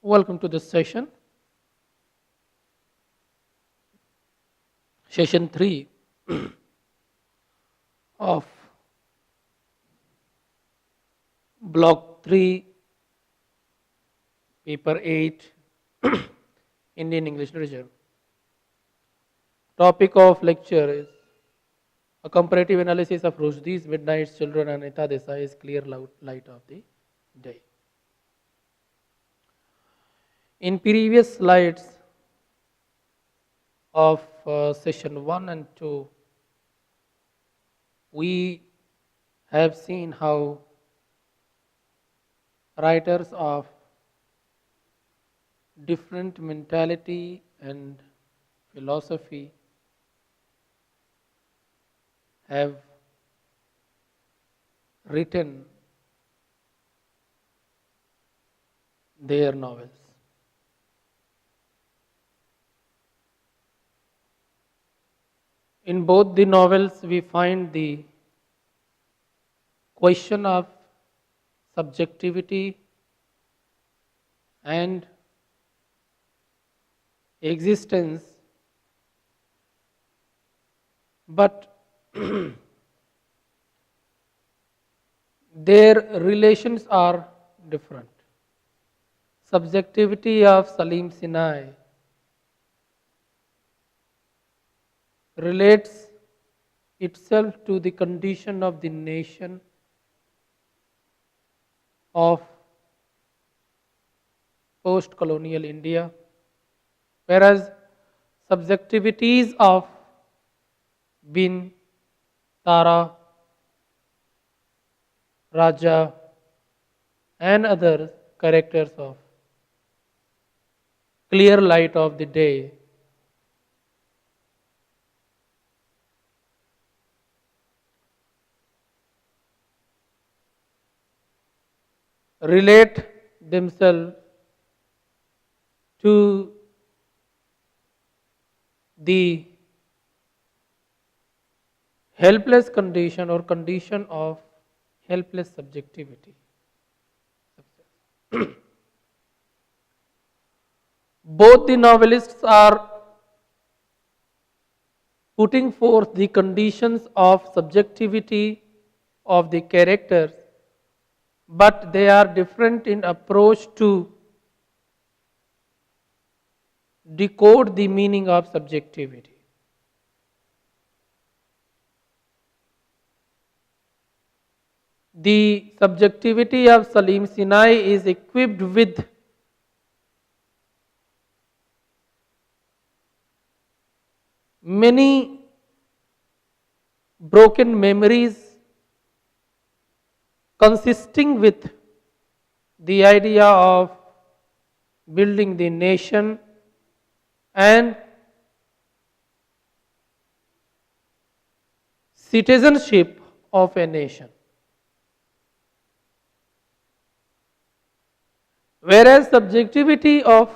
Welcome to this session, session 3 of block 3, paper 8, Indian English Literature. Topic of lecture is a comparative analysis of Rushdie's Midnight Children and Anita Desai's Clear Light of the Day. In previous slides of session 1 and 2, we have seen how writers of different mentality and philosophy have written their novels. In both the novels, we find the question of subjectivity and existence, but their relations are different. Subjectivity of Salim Sinai relates itself to the condition of the nation of post-colonial India, whereas subjectivities of Bin, Tara, Raja and other characters of Clear Light of the Day relate themselves to the helpless condition or condition of helpless subjectivity. Both the novelists are putting forth the conditions of subjectivity of the characters, but they are different in approach to decode the meaning of subjectivity. The subjectivity of Salim Sinai is equipped with many broken memories consisting with the idea of building the nation and citizenship of a nation. Whereas subjectivity of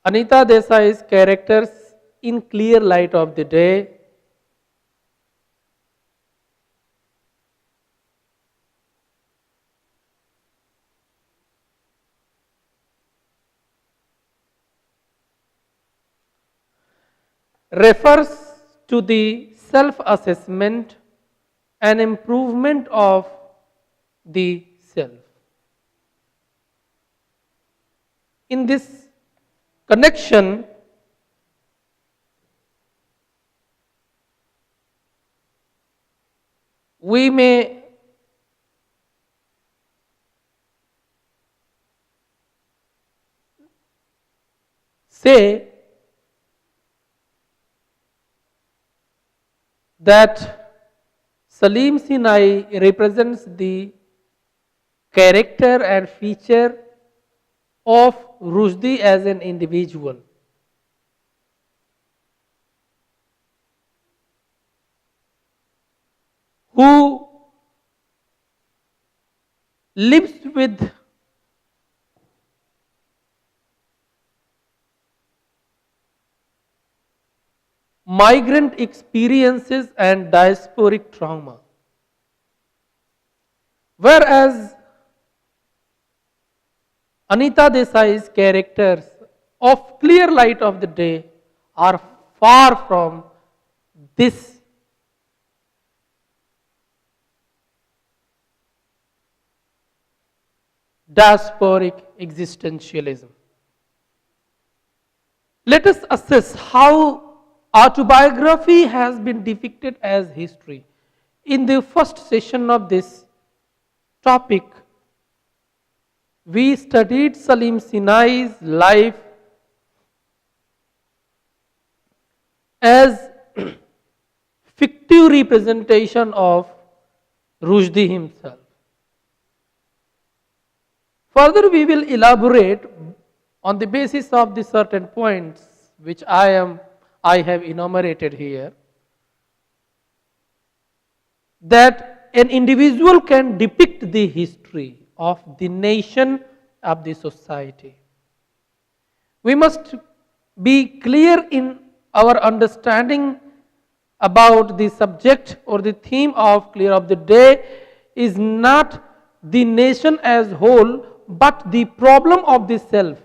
Anita Desai's characters in Clear Light of the Day refers to the self-assessment and improvement of the self. In this connection, we may say that Salim Sinai represents the character and feature of Rushdie as an individual. Who lives with migrant experiences and diasporic trauma. Whereas Anita Desai's characters of Clear Light of the Day are far from this diasporic existentialism. Let us assess how autobiography has been depicted as history. In the first session of this topic, we studied Salim Sinai's life as fictive representation of Rushdie himself. Further, we will elaborate on the basis of the certain points which I have enumerated here, that an individual can depict the history of the nation, of the society. We must be clear in our understanding about the subject or the theme of Clear of the Day is not the nation as whole, but the problem of the self.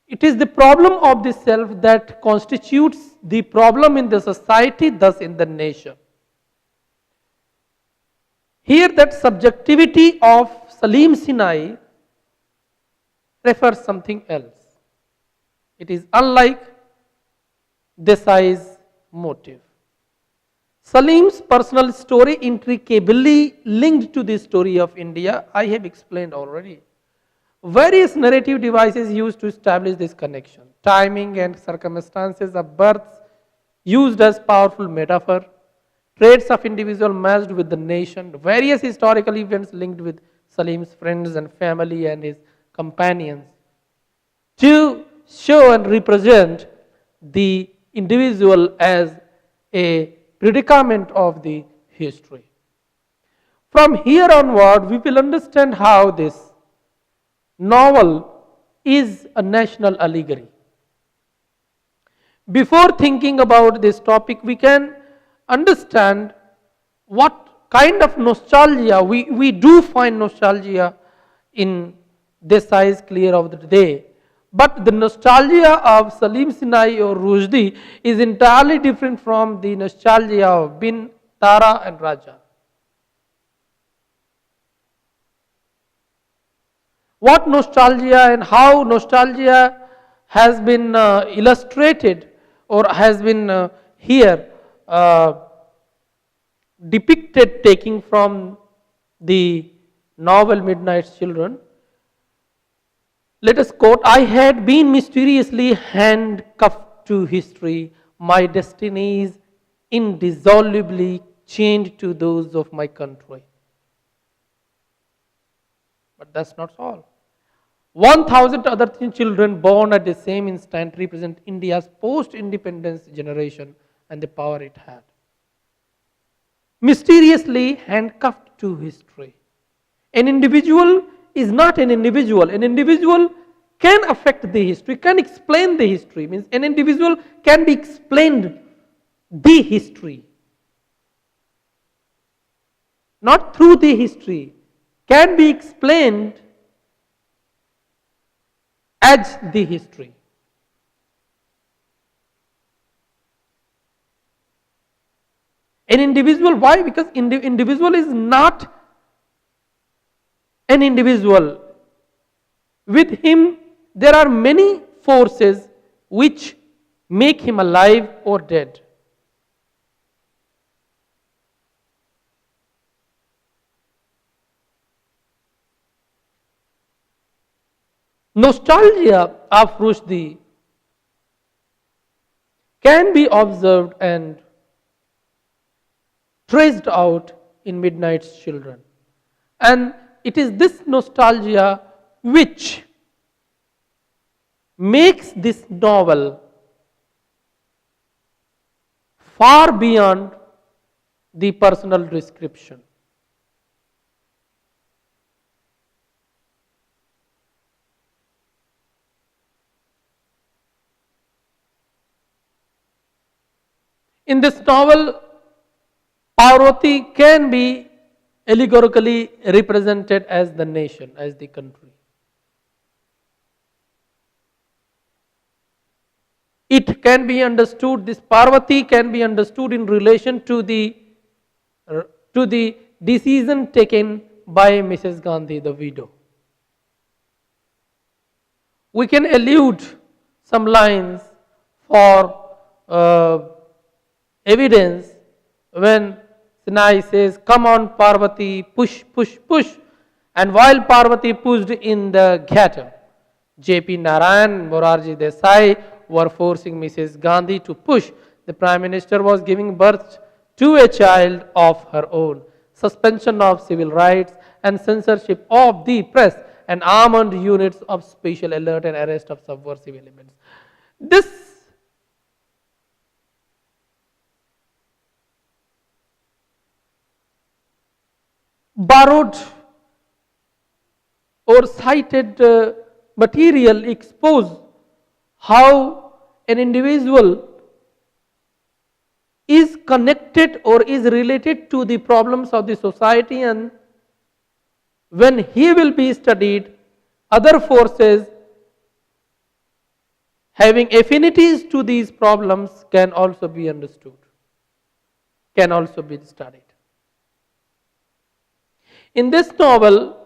It is the problem of the self that constitutes the problem in the society, thus in the nation. Here that subjectivity of Salim Sinai refers something else. It is unlike Desai's motive. Salim's personal story intricately linked to the story of India, I have explained already. Various narrative devices used to establish this connection. Timing and circumstances of births used as powerful metaphor. Traits of individual matched with the nation. Various historical events linked with Salim's friends and family and his companions to show and represent the individual as a predicament of the history. From here onward, we will understand how this novel is a national allegory. Before thinking about this topic, we can understand what kind of nostalgia, we do find nostalgia in Desai's Clear of the Day. But the nostalgia of Salim Sinai or Rushdie is entirely different from the nostalgia of Bin, Tara and Raja. What nostalgia and how nostalgia has been illustrated or has been here depicted, taking from the novel Midnight's Children. Let us quote, "I had been mysteriously handcuffed to history, my destinies indissolubly chained to those of my country." But that's not all. 1,000 other children born at the same instant represent India's post-independence generation and the power it had. Mysteriously handcuffed to history. An individual is not an individual. An individual can affect the history, can explain the history. Means an individual can be explained the history. Not through the history. Can be explained as the history. An individual, why? Because individual is not an individual. With him, there are many forces which make him alive or dead. Nostalgia of Rushdie can be observed and traced out in Midnight's Children. And it is this nostalgia which makes this novel far beyond the personal description. In this novel, Parvati can be allegorically represented as the nation, as the country. It can be understood, this Parvati can be understood in relation to the decision taken by Mrs. Gandhi, the widow. We can allude some lines for evidence when Sinai says, "Come on Parvati, push, push, push." And while Parvati pushed in the ghetto, J.P. Narayan, Morarji Desai were forcing Mrs. Gandhi to push. The Prime Minister was giving birth to a child of her own. Suspension of civil rights and censorship of the press and armed units of special alert and arrest of subversive elements. This borrowed or cited material expose how an individual is connected or is related to the problems of the society, and when he will be studied, other forces having affinities to these problems can also be understood, can also be studied. In this novel,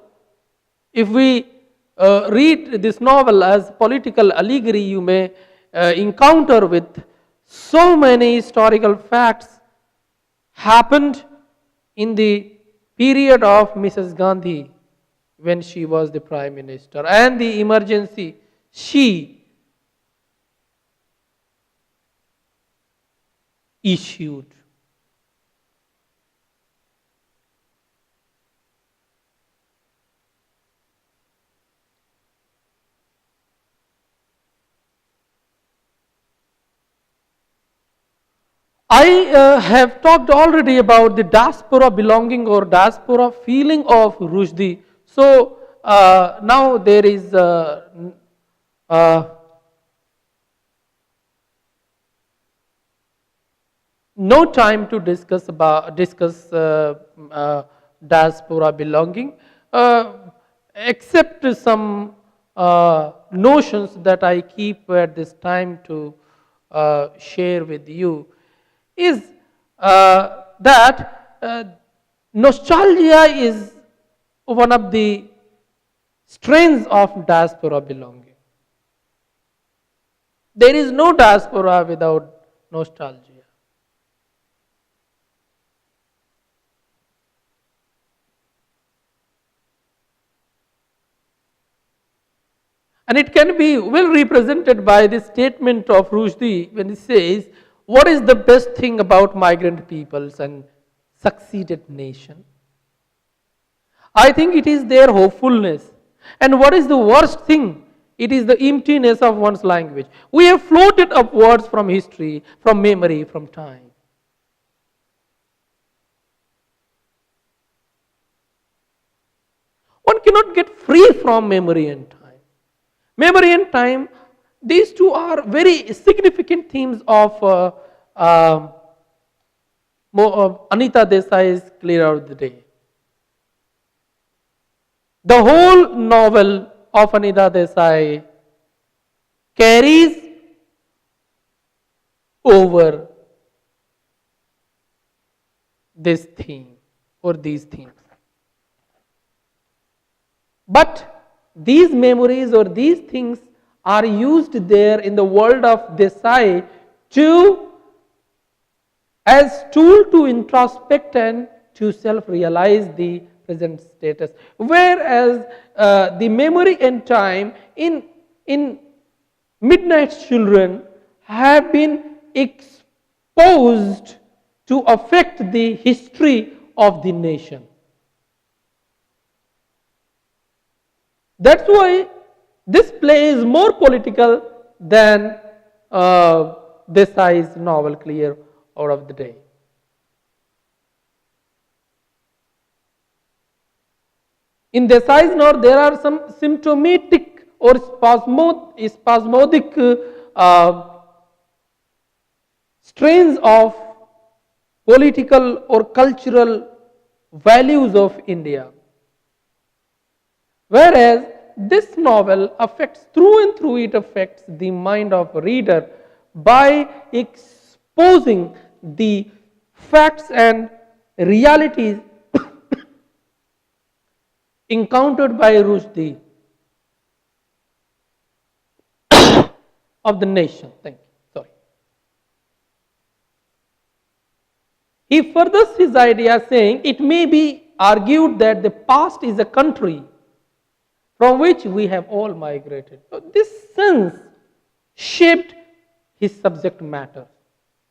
if we read this novel as political allegory, you may encounter with so many historical facts happened in the period of Mrs. Gandhi when she was the Prime Minister, and the emergency she issued. I have talked already about the diaspora belonging or diaspora feeling of Rushdie. So now there is no time to discuss diaspora belonging, except some notions that I keep at this time to share with you. Is that nostalgia is one of the strains of diaspora belonging. There is no diaspora without nostalgia. And it can be well represented by the statement of Rushdie when he says, "What is the best thing about migrant peoples and succeeded nation? I think it is their hopefulness. And what is the worst thing? It is the emptiness of one's language. We have floated upwards from history, from memory, from time." One cannot get free from memory and time. Memory and time, these two are very significant themes of Anita Desai's Clear Out the Day. The whole novel of Anita Desai carries over this theme or these themes. But these memories or these things are used there in the world of Desai as tool to introspect and to self-realize the present status. Whereas the memory and time in Midnight's Children have been exposed to affect the history of the nation. That's why this play is more political than Desai's novel Clear Out of the Day. In Desai's novel, there are some symptomatic or spasmodic strains of political or cultural values of India. Whereas this novel affects through and through, it affects the mind of a reader by exposing the facts and realities encountered by Rushdie of the nation. Thank you. Sorry. He furthers his idea saying it may be argued that the past is a country from which we have all migrated. So this sense shaped his subject matter,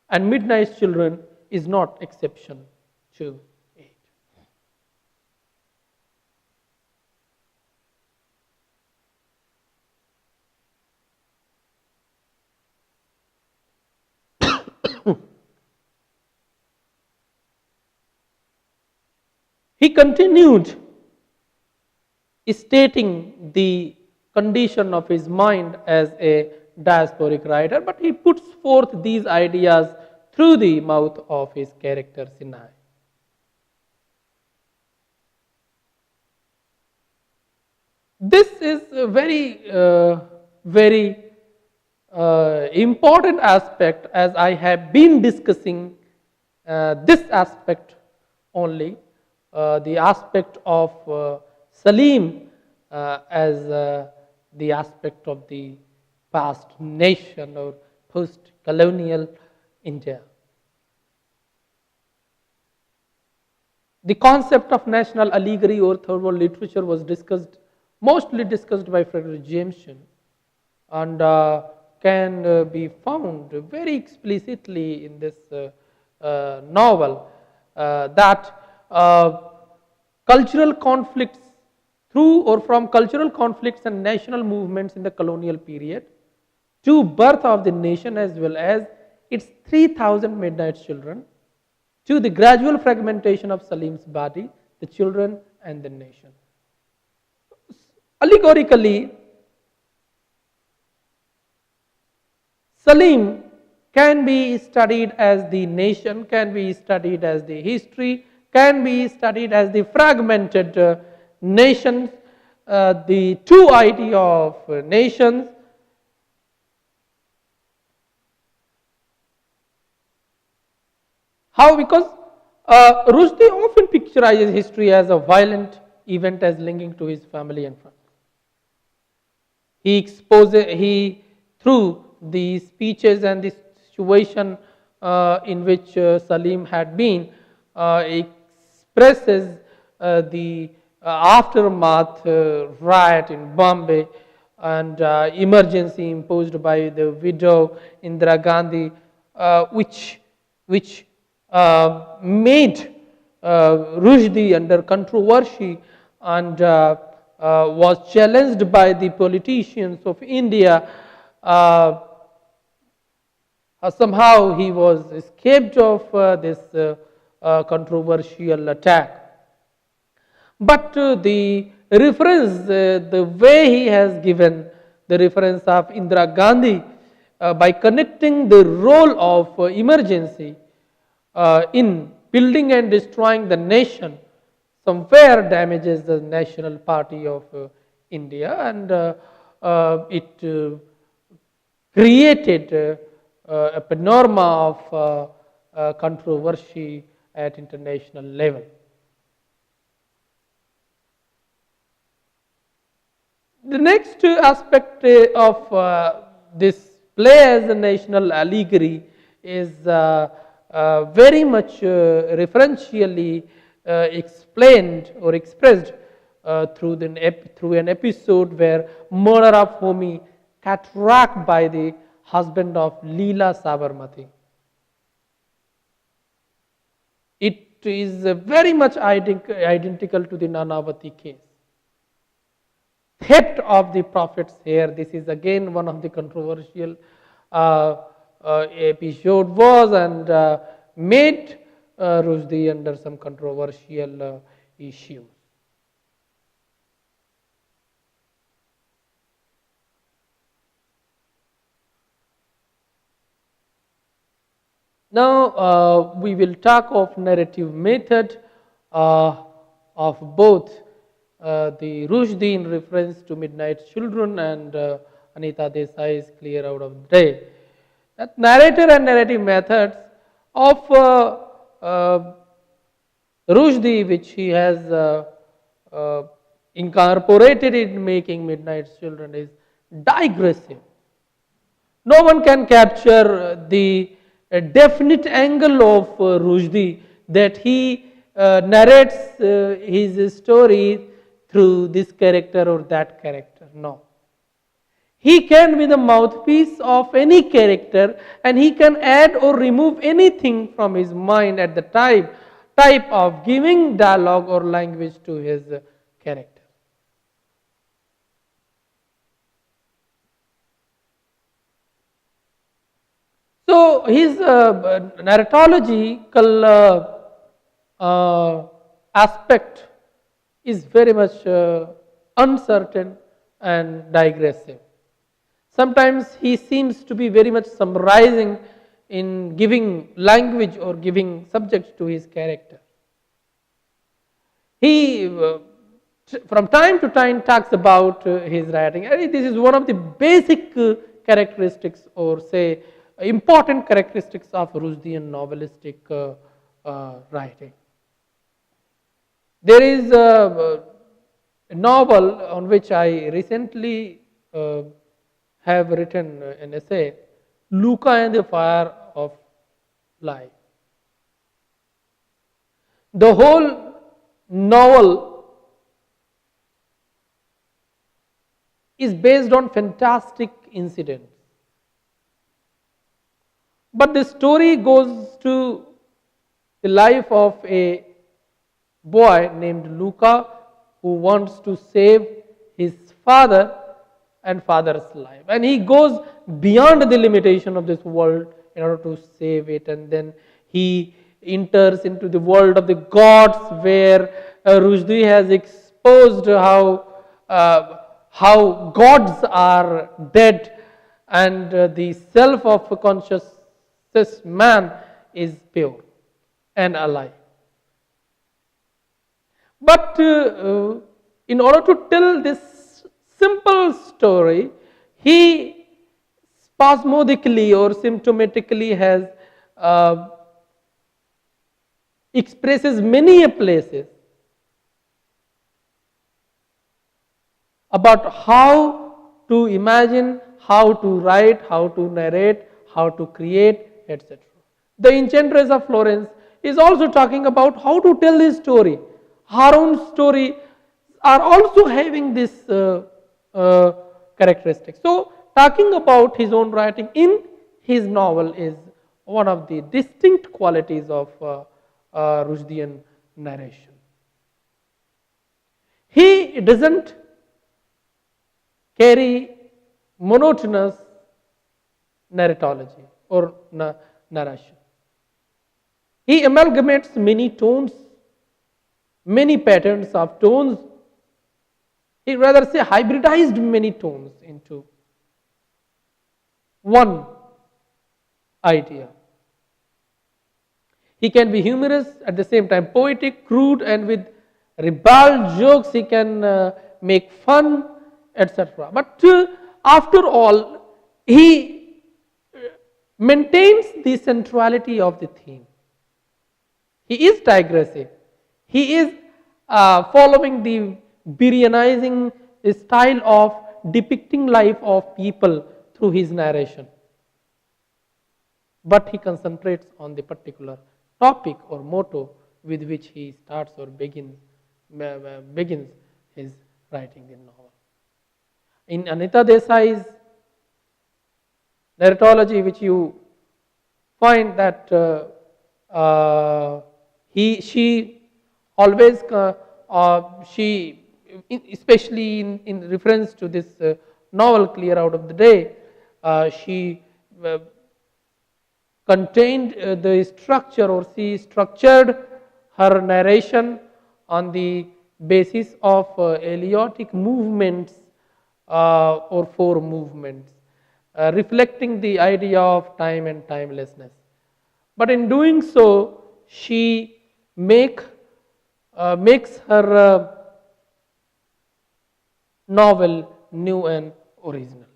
and Midnight Children is not exception to it. He continued stating the condition of his mind as a diasporic writer, but he puts forth these ideas through the mouth of his character Sinai. This is a very important aspect, as I have been discussing this aspect only, the aspect of Salim as the aspect of the past nation or post-colonial India. The concept of national allegory or third world literature was mostly discussed by Frederick Jameson, and can be found very explicitly in this novel that cultural conflicts through or from cultural conflicts and national movements in the colonial period to birth of the nation as well as its 3,000 midnight children to the gradual fragmentation of Salim's body, the children and the nation. Allegorically, Salim can be studied as the nation, can be studied as the history, can be studied as the fragmented nations, the two idea of nations. How? Because Rushdie often picturizes history as a violent event as linking to his family and friends. He through the speeches and the situation in which Salim had been, expresses the aftermath riot in Bombay and emergency imposed by the widow Indira Gandhi, which made Rushdie under controversy and was challenged by the politicians of India. Somehow he was escaped of this controversial attack. But the reference, the way he has given the reference of Indira Gandhi by connecting the role of emergency in building and destroying the nation, somewhere damages the national party of India, and it created a panorama of controversy at international level. The next aspect of this play as a national allegory is very much referentially explained or expressed through an episode where murder of Homi cataract by the husband of Leela Sabarmati. It is very much identical to the Nanavati case. Theft of the prophet's hair. This is again one of the controversial episode was and made Rushdie under some controversial issues. Now we will talk of narrative method. uh, of both the Rushdie in reference to Midnight Children and Anita Desai's Clear Out of the Day. That narrator and narrative methods of Rushdie, which he has incorporated in making Midnight Children, is digressive. No one can capture the definite angle of Rushdie that he narrates his story through this character or that character. No. He can be the mouthpiece of any character and he can add or remove anything from his mind at the type of giving dialogue or language to his character. So his narratological aspect is very much uncertain and digressive. Sometimes he seems to be very much summarizing in giving language or giving subject to his character. He from time to time talks about his writing. This is one of the basic characteristics or say important characteristics of Rushdian novelistic writing. There is a novel on which I recently have written an essay, Luca and the Fire of Life. The whole novel is based on fantastic incidents. But the story goes to the life of a boy named Luca who wants to save his father and father's life. And he goes beyond the limitation of this world in order to save it. And then he enters into the world of the gods where Rushdie has exposed how gods are dead and the self of conscious man is pure and alive. But in order to tell this simple story, he spasmodically or symptomatically has expresses many places about how to imagine, how to write, how to narrate, how to create, etc. The Enchantress of Florence is also talking about how to tell his story. Her own story are also having this characteristic. So, talking about his own writing in his novel is one of the distinct qualities of Rushdian narration. He doesn't carry monotonous narratology or narration. He amalgamates many tones, many patterns of tones. He rather say hybridized many tones into one idea. He can be humorous, at the same time poetic, crude, and with ribald jokes he can make fun, etc. But after all, he maintains the centrality of the theme. He is digressive. He is following the Biryanizing style of depicting life of people through his narration. But he concentrates on the particular topic or motto with which he starts or begins his writing the novel. In Anita Desai's narratology, which you find that she always especially in reference to this novel Clear Out of the Day, she contained the structure, or she structured her narration on the basis of Eleotic movements or four movements, reflecting the idea of time and timelessness. But in doing so, she make makes her novel new and original.